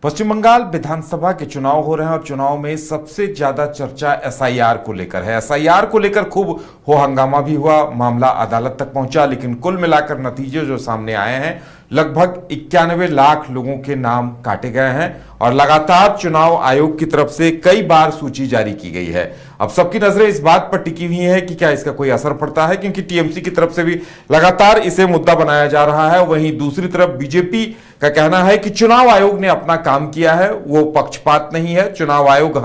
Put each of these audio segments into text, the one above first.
पश्चिम बंगाल विधानसभा के चुनाव हो रहे हैं और चुनाव में सबसे ज्यादा चर्चा एसआईआर को लेकर है। एसआईआर को लेकर खूब हो हंगामा भी हुआ, मामला अदालत तक पहुंचा, लेकिन कुल मिलाकर नतीजे जो सामने आए हैं, लगभग 91 लाख लोगों के नाम काटे गए हैं और लगातार चुनाव आयोग की तरफ से कई बार सूची जारी की गई है। अब सबकी नजरें इस बात पर टिकी हुई है कि क्या इसका कोई असर पड़ता है, क्योंकि टीएमसी की तरफ से भी लगातार इसे मुद्दा बनाया जा रहा है। वहीं दूसरी तरफ बीजेपी का कहना है कि चुनाव आयोग ने अपना काम किया है, वो पक्षपात नहीं है। चुनाव आयोग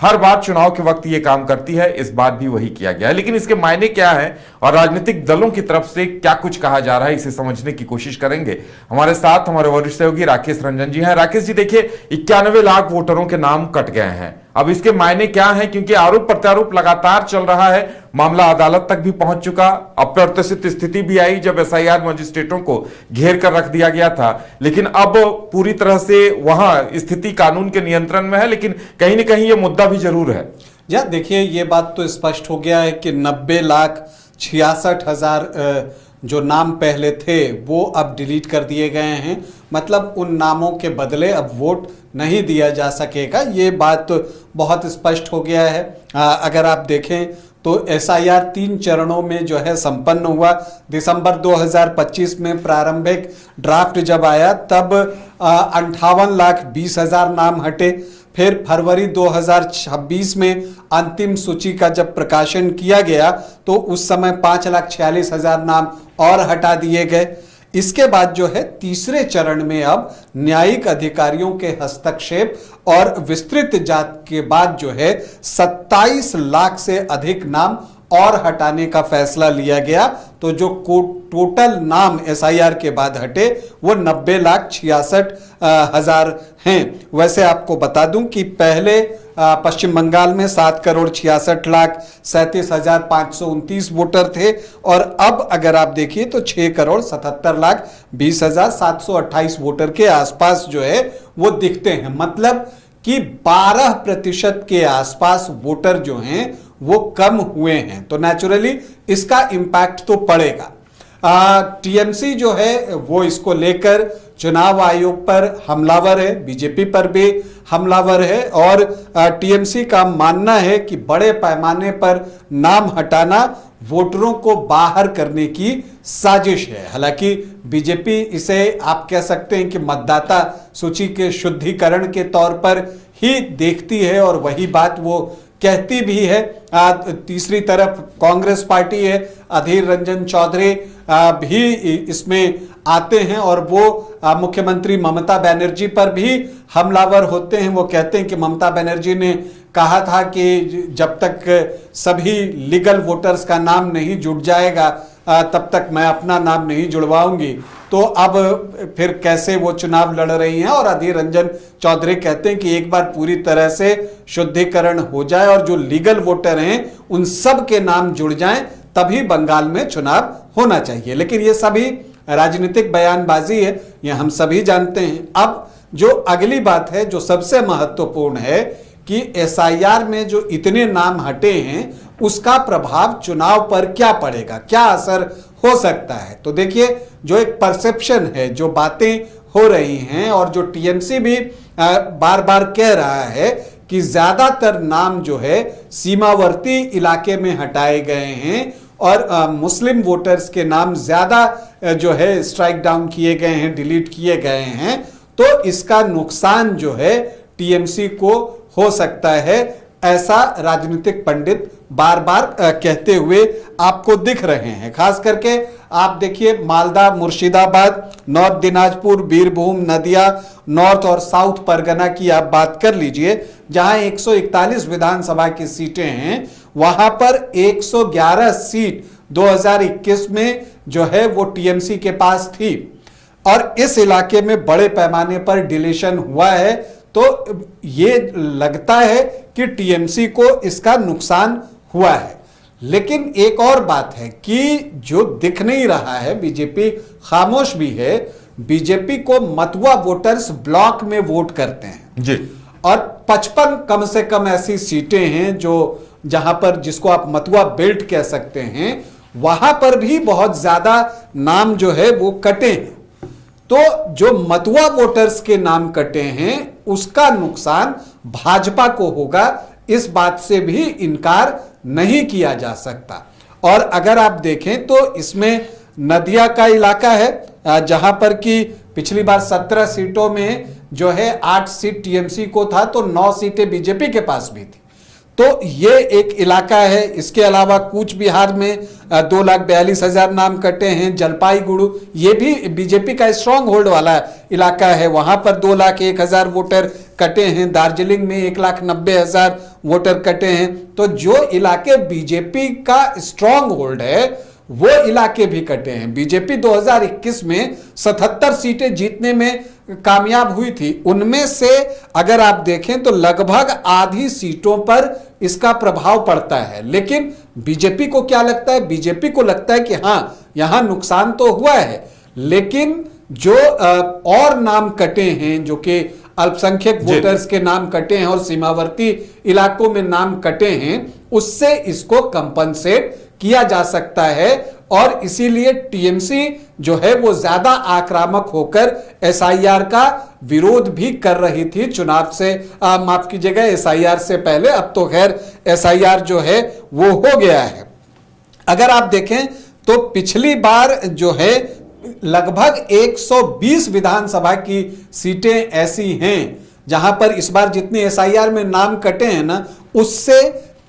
हर बार चुनाव के वक्त ये काम करती है, इस बार भी वही किया गया है। लेकिन इसके मायने क्या है और राजनीतिक दलों की तरफ से क्या कुछ कहा जा रहा है, इसे समझने की कोशिश करेंगे। हमारे साथ हमारे वरिष्ठ सहयोगी राकेश रंजन जी हैं। राकेश जी, देखिए 91 लाख वोटरों के नाम कट गए हैं, अब इसके मायने क्या हैं? क्योंकि आरोप प्रत्यारोप लगातार चल रहा है, मामला अदालत तक भी पहुंच चुका। अप्रत्याशित स्थिति भी आई जब एसआईआर मजिस्ट्रेटों को घेर कर रख दिया गया था, लेकिन अब पूरी तरह से वहां स्थिति कानून के नियंत्रण में है, लेकिन कहीं ना कहीं यह मुद्दा भी जरूर है। या देखिए, ये बात तो स्पष्ट हो गया है कि 90,66,000 जो नाम पहले थे वो अब डिलीट कर दिए गए हैं। मतलब उन नामों के बदले अब वोट नहीं दिया जा सकेगा, ये बात तो बहुत स्पष्ट हो गया है। अगर आप देखें तो एसआईआर 3 चरणों में जो है संपन्न हुआ। दिसंबर 2025 में प्रारंभिक ड्राफ्ट जब आया तब 58,20,000 नाम हटे। फिर फरवरी 2026 में अंतिम सूची का जब प्रकाशन किया गया तो उस समय 5,46,000 नाम और हटा दिए गए। इसके बाद जो है तीसरे चरण में अब न्यायिक अधिकारियों के हस्तक्षेप और विस्तृत जांच के बाद जो है 27 लाख से अधिक नाम और हटाने का फैसला लिया गया। तो जो टोटल नाम एसआईआर के बाद हटे वो 90,66,000 हैं। वैसे आपको बता दूं कि पहले पश्चिम बंगाल में 7,66,37,529 वोटर थे और अब अगर आप देखिए तो 6,77,20,728 वोटर के आसपास जो है वो दिखते हैं। मतलब कि 12% के आसपास वोटर जो हैं वो कम हुए हैं, तो नेचुरली इसका इम्पैक्ट तो पड़ेगा। टीएमसी जो है वो इसको लेकर चुनाव आयोग पर हमलावर है, बीजेपी पर भी हमलावर है और टीएमसी का मानना है कि बड़े पैमाने पर नाम हटाना वोटरों को बाहर करने की साजिश है। हालांकि बीजेपी इसे आप कह सकते हैं कि मतदाता सूची के शुद्धिकरण के तौर पर ही देखती है और वही बात वो कहती भी है। तीसरी तरफ कांग्रेस पार्टी है, अधीर रंजन चौधरी भी इसमें आते हैं और वो मुख्यमंत्री ममता बनर्जी पर भी हमलावर होते हैं। वो कहते हैं कि ममता बनर्जी ने कहा था कि जब तक सभी लीगल वोटर्स का नाम नहीं जुड़ जाएगा तब तक मैं अपना नाम नहीं जुड़वाऊंगी। तो अब फिर कैसे वो चुनाव लड़ रही हैं और अधीर रंजन चौधरी कहते हैं कि एक बार पूरी तरह से शुद्धिकरण हो जाए और जो लीगल वोटर हैं उन सब के नाम जुड़ जाएं तभी बंगाल में चुनाव होना चाहिए। लेकिन ये सभी राजनीतिक बयानबाजी है, ये हम सभी जानते हैं। अब जो अगली बात है जो सबसे महत्वपूर्ण है कि एसआईआर में जो इतने नाम हटे हैं उसका प्रभाव चुनाव पर क्या पड़ेगा, क्या असर हो सकता है। तो देखिए, जो एक परसेप्शन है, जो बातें हो रही हैं और जो टीएमसी भी बार बार कह रहा है कि ज्यादातर नाम जो है सीमावर्ती इलाके में हटाए गए हैं और मुस्लिम वोटर्स के नाम ज्यादा जो है स्ट्राइक डाउन किए गए हैं, डिलीट किए गए हैं। तो इसका नुकसान जो है टीएमसी को हो सकता है, ऐसा राजनीतिक पंडित बार बार कहते हुए आपको दिख रहे हैं। खास करके आप देखिए मालदा, मुर्शिदाबाद, नॉर्थ दिनाजपुर, बीरभूम, नदिया, नॉर्थ और साउथ परगना की आप बात कर लीजिए, जहां 141 विधानसभा की सीटें हैं, वहां पर 111 सीट 2021 में जो है वो टीएमसी के पास थी और इस इलाके में बड़े पैमाने पर डिलीशन हुआ है। तो ये लगता है कि टीएमसी को इसका नुकसान हुआ है। लेकिन एक और बात है कि जो दिख नहीं रहा है, बीजेपी खामोश भी है। बीजेपी को मतुआ वोटर्स ब्लॉक में वोट करते हैं जी, और 55 कम से कम ऐसी सीटें हैं जो जहां पर जिसको आप मतुआ बेल्ट कह सकते हैं, वहां पर भी बहुत ज्यादा नाम जो है वो कटे हैं। तो जो मतुआ वोटर्स के नाम कटे हैं उसका नुकसान भाजपा को होगा, इस बात से भी इनकार नहीं किया जा सकता। और अगर आप देखें तो इसमें नदिया का इलाका है जहां पर कि पिछली बार 17 सीटों में जो है 8 सीट टीएमसी को था तो 9 सीटें बीजेपी के पास भी थी, तो ये एक इलाका है। इसके अलावा कूच बिहार में 2,42,000 नाम कटे हैं। जलपाईगुड़ू ये भी बीजेपी का स्ट्रांग होल्ड वाला इलाका है, वहां पर 2,01,000 वोटर कटे हैं। दार्जिलिंग में 1,90,000 वोटर कटे हैं। तो जो इलाके बीजेपी का स्ट्रांग होल्ड है वो इलाके भी कटे हैं। बीजेपी 2021 में 77 सीटें जीतने में कामयाब हुई थी, उनमें से अगर आप देखें तो लगभग आधी सीटों पर इसका प्रभाव पड़ता है। लेकिन बीजेपी को क्या लगता है? बीजेपी को लगता है कि हां यहां नुकसान तो हुआ है, लेकिन जो और नाम कटे हैं, जो कि अल्पसंख्यक वोटर्स के नाम कटे हैं और सीमावर्ती इलाकों में नाम कटे हैं, उससे इसको कंपनसेट किया जा सकता है। और इसीलिए टीएमसी जो है वो ज्यादा आक्रामक होकर एसआईआर का विरोध भी कर रही थी चुनाव से, माफ कीजिएगा, एसआईआर से पहले। अब तो खैर एसआईआर जो है वो हो गया है। अगर आप देखें तो पिछली बार जो है लगभग 120 विधानसभा की सीटें ऐसी हैं जहां पर इस बार जितनी एसआईआर में नाम कटे हैं ना, उससे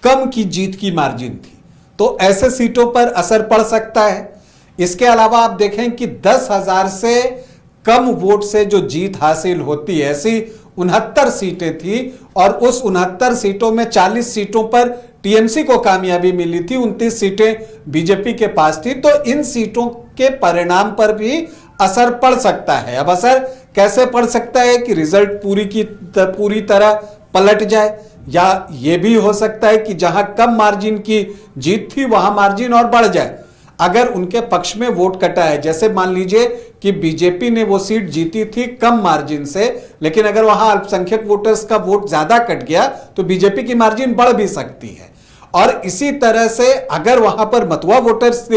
कम की जीत की मार्जिन थी। तो ऐसे सीटों पर असर पड़ सकता है। इसके अलावा आप देखें कि 10,000 से कम वोट से जो जीत हासिल होती है, ऐसी 69 सीटें थी और उस 69 सीटों में 40 सीटों पर टीएमसी को कामयाबी मिली थी, 29 सीटें बीजेपी के पास थी। तो इन सीटों के परिणाम पर भी असर पड़ सकता है। अब असर कैसे पड़ सकता है कि रिजल्ट पूरी तरह पलट जाए, या यह भी हो सकता है कि जहां कम मार्जिन की जीत थी वहां मार्जिन और बढ़ जाए अगर उनके पक्ष में वोट कटा है। जैसे मान लीजिए कि बीजेपी ने वो सीट जीती थी कम मार्जिन से, लेकिन अगर वहां अल्पसंख्यक वोटर्स का वोट ज्यादा कट गया तो बीजेपी की मार्जिन बढ़ भी सकती है। और इसी तरह से अगर वहां पर मतुआ वोटर्स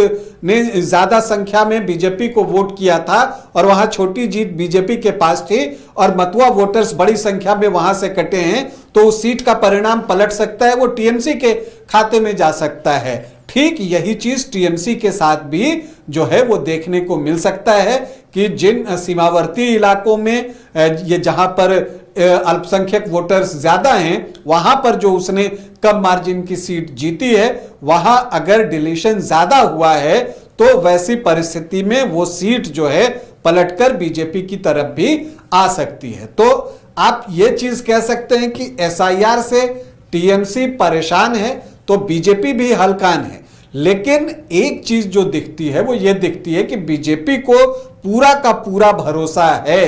ने ज्यादा संख्या में बीजेपी को वोट किया था और वहां छोटी जीत बीजेपी के पास थी और मतुआ वोटर्स बड़ी संख्या में वहां से कटे हैं, तो उस सीट का परिणाम पलट सकता है, वो टीएमसी के खाते में जा सकता है। ठीक यही चीज टीएमसी के साथ भी जो है वो देखने को मिल सकता है कि जिन सीमावर्ती इलाकों में ये जहां पर अल्पसंख्यक वोटर्स ज्यादा हैं, वहां पर जो उसने कम मार्जिन की सीट जीती है, वहां अगर डिलीशन ज्यादा हुआ है तो वैसी परिस्थिति में वो सीट जो है पलटकर बीजेपी की तरफ भी आ सकती है। तो आप ये चीज कह सकते हैं कि एसआईआर से टीएमसी परेशान है तो बीजेपी भी हलकान है। लेकिन एक चीज जो दिखती है वो ये दिखती है कि बीजेपी को पूरा का पूरा भरोसा है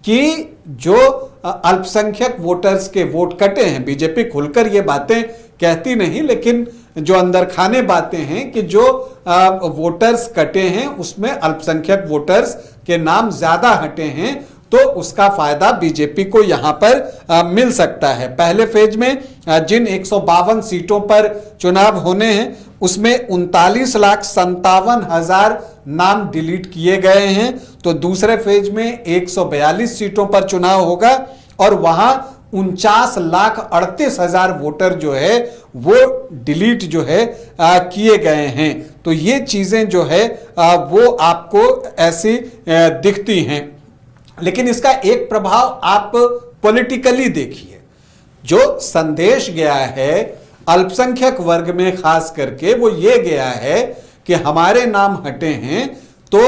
कि जो अल्पसंख्यक वोटर्स के वोट कटे हैं, बीजेपी खुलकर ये बातें कहती नहीं, लेकिन जो अंदर खाने बातें हैं कि जो वोटर्स कटे हैं उसमें अल्पसंख्यक वोटर्स के नाम ज्यादा हटे हैं, तो उसका फायदा बीजेपी को यहां पर मिल सकता है। पहले फेज में जिन 152 सीटों पर चुनाव होने हैं उसमें 39,57,000 नाम डिलीट किए गए हैं। तो दूसरे फेज में 142 सीटों पर चुनाव होगा और वहां 49,38,000 वोटर जो है वो डिलीट जो है किए गए हैं। तो ये चीजें जो है वो आपको ऐसी दिखती हैं। लेकिन इसका एक प्रभाव आप पॉलिटिकली देखिए, जो संदेश गया है अल्पसंख्यक वर्ग में खास करके वो ये गया है कि हमारे नाम हटे हैं तो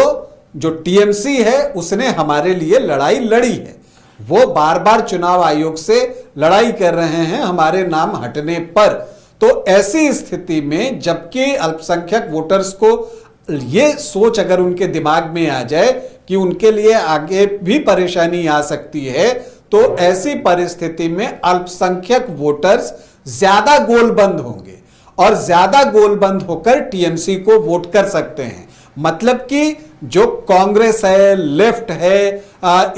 जो टीएमसी है उसने हमारे लिए लड़ाई लड़ी है, वो बार बार चुनाव आयोग से लड़ाई कर रहे हैं हमारे नाम हटने पर। तो ऐसी स्थिति में जबकि अल्पसंख्यक वोटर्स को ये सोच अगर उनके दिमाग में आ जाए कि उनके लिए आगे भी परेशानी आ सकती है, तो ऐसी परिस्थिति में अल्पसंख्यक वोटर्स ज्यादा गोलबंद होंगे और ज्यादा गोलबंद होकर टीएमसी को वोट कर सकते हैं। मतलब कि जो कांग्रेस है, लेफ्ट है,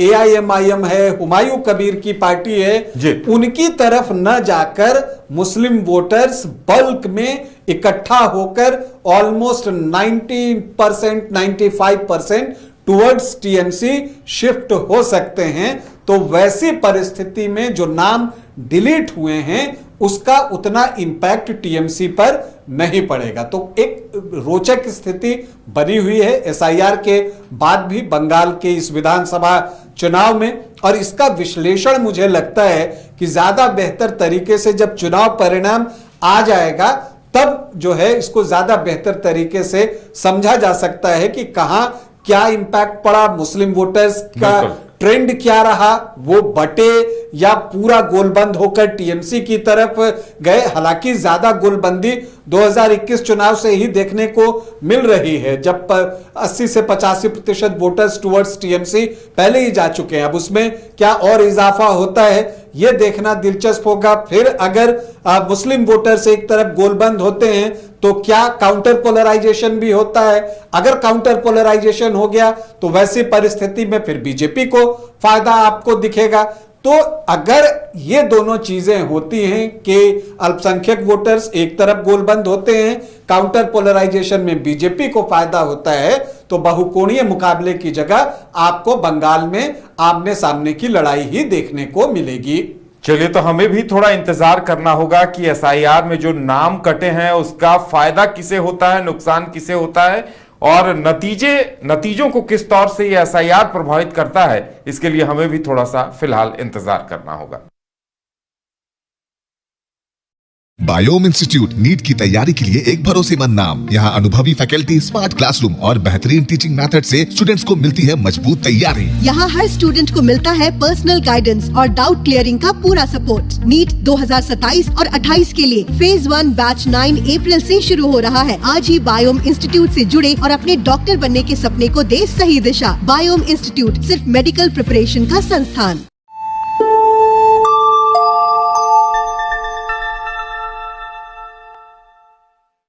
एआईएमआईएम है, हुमायूं कबीर की पार्टी है, उनकी तरफ न जाकर मुस्लिम वोटर्स बल्क में इकट्ठा होकर ऑलमोस्ट 90%, 95% टुवर्ड्स टीएमसी शिफ्ट हो सकते हैं, तो वैसी परिस्थिति में जो नाम डिलीट हुए हैं उसका उतना इंपैक्ट टीएमसी पर नहीं पड़ेगा। तो एक रोचक स्थिति बनी हुई है एसआईआर के बाद भी बंगाल के इस विधानसभा चुनाव में, और इसका विश्लेषण मुझे लगता है कि ज्यादा बेहतर तरीके से जब चुनाव परिणाम आ जाएगा तब जो है इसको ज्यादा बेहतर तरीके से समझा जा सकता है कि कहां क्या इंपैक्ट पड़ा, मुस्लिम वोटर्स का ट्रेंड क्या रहा, वो बटे या पूरा गोलबंद होकर टीएमसी की तरफ गए। हालांकि ज्यादा गोलबंदी 2021 चुनाव से ही देखने को मिल रही है, जब 80 से 85% वोटर्स टुवर्ड्स टीएमसी पहले ही जा चुके हैं। अब उसमें क्या और इजाफा होता है यह देखना दिलचस्प होगा। फिर अगर मुस्लिम वोटर्स एक तरफ गोलबंद होते हैं तो क्या काउंटर पोलराइजेशन भी होता है। अगर काउंटर पोलराइजेशन हो गया तो वैसी परिस्थिति में फिर बीजेपी को फायदा आपको दिखेगा। तो अगर ये दोनों चीजें होती हैं कि अल्पसंख्यक वोटर्स एक तरफ गोलबंद होते हैं, काउंटर पोलराइजेशन में बीजेपी को फायदा होता है, तो बहुकोणीय मुकाबले की जगह आपको बंगाल में आमने सामने की लड़ाई ही देखने को मिलेगी। चलिए, तो हमें भी थोड़ा इंतजार करना होगा कि एसआईआर में जो नाम कटे हैं उसका फायदा किसे होता है, नुकसान किसे होता है, और नतीजों को किस तौर से ये एसआईआर प्रभावित करता है, इसके लिए हमें भी थोड़ा सा फिलहाल इंतजार करना होगा। बायोम इंस्टीट्यूट नीट की तैयारी के लिए एक भरोसेमंद नाम। यहाँ अनुभवी फैकल्टी, स्मार्ट क्लासरूम और बेहतरीन टीचिंग मेथड से स्टूडेंट्स को मिलती है मजबूत तैयारी। यहाँ हर स्टूडेंट को मिलता है पर्सनल गाइडेंस और डाउट क्लियरिंग का पूरा सपोर्ट। नीट 2027 और 28 के लिए फेज 1 बैच 9 अप्रैल से शुरू हो रहा है। आज ही बायोम इंस्टीट्यूट से जुड़े और अपने डॉक्टर बनने के सपने को दे सही दिशा। बायोम इंस्टीट्यूट सिर्फ मेडिकल प्रिपरेशन का संस्थान।